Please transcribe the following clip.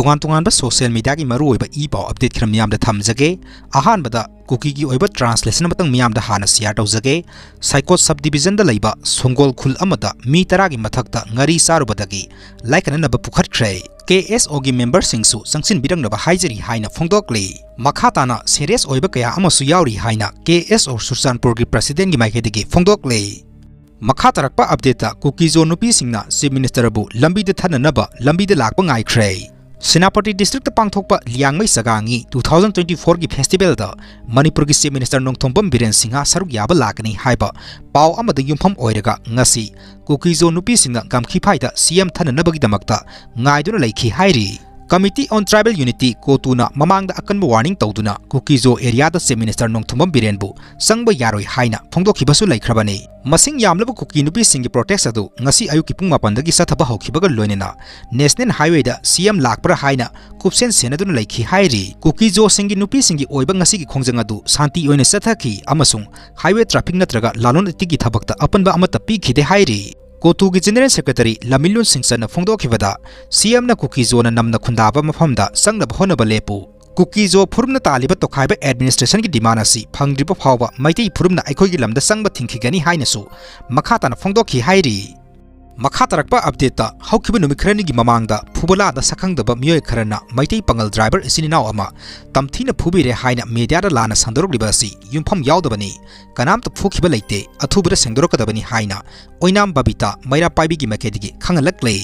तुंगान social media की मरुओइबा ई-पाउ update खरम मियामदा थमजगे अहानबदा cookie की ओइबा translation Matang मियामदा हाना share तौजगे psycho sub division दा लैबा सोंगोल खुल अमदा मी 10 की मथक्ता ngari charubadagi लाइकननबा पुखरख्रे KSO की मेंबर सिंगसु संगसिन बिरंगनबा हाइजरी हाइना फोंदोकले मखाताना सीरियस ओइबा कया अमसु यावरी हाइना KSO सुरसानपुर की प्रेसिडेंट की माइकेदगी फोंदोकले मखा तरक्पा अपडेट कुकी नुपिसिंगना चीफ मिनिस्टर बु लंबीद थननबा लंबीद लाकपा ngaikhre सेनापति डिस्ट्रिक्ट पांगथोकपा लियांगमै सगांगी 2024 की फेस्टिवल दा मणिपुर की चीफ मिनिस्टर नोंगथोंबम बिरेन सिंहा सरुक याबा लाकनी हाइबा पाव अमदा युमफम ओइरगा ngasi कुकीजो नुपिसिंगना गामखिफाइदा CM थननबगिदमक्ता ngaiduna लैखि हाइरी कमिटी ऑन ट्राइबल यूनिटी कोतुना ममांगदा अकनब वार्निंग तौदुना कुकीजो एरिया दा चीफ मिनिस्टर नोंगथोंबम बिरेनबु संगबा यारोय हाइना फोंदोखिबसु लैख्रबने मसिंग यामलबु कुकी नुपिसिंगी प्रोटेस्ट अदु ngasi अयुकी पुंग 8 दगी सथबा हौखिबगा लोइनेना नेशनल हाईवे दा CM लाकप्रा हाइना कुपसेन सेनदुना लैखि हाइरी कुकीजो सिंगी नुपिसिंगी ओइबा ngasi की खोंजंग अदु शांति ओइने सथखि अमसुंग हाईवे ट्रैफिक नत्रगा लालोन इतिगी थबक्ता अपनबा अमता पीखिदे हाइरी कोतु की जनरल सेक्रेटरी लमिलुन सिंगसन फोंदोखिबदा CM ना कुकीजो ना नमना खुंदाबा मफमदा संगनब होनबा लेपु कुकीजो फुरुमना तालिबा तोखाइबा एडमिनिस्ट्रेशन की डिमांड असि फंगद्रिबा फावबा मैतै फुरुमना अखोइगी लमदा संगबा थिंखिगनी हाइनसु मखाताना फोंदोखि हाइरी मखा तरक्पा अपडेट हौखिबा नुमित खरनी की ममांगदा फुबलादा सखंगदबा मियोय खरना मैतै पंगल ड्राइवर इसिनिनाव अमा तमथिना फुबिरे हाइना मीडियादा लाना संदोरकलिबा असि युमफम यावदबनी कनामता फुखिबा लैते अथुबदा सेंदोरकदबनी हाइना ओइनाम बबिता मैरा पाइबिगी मकेदिगी खंगलक्ले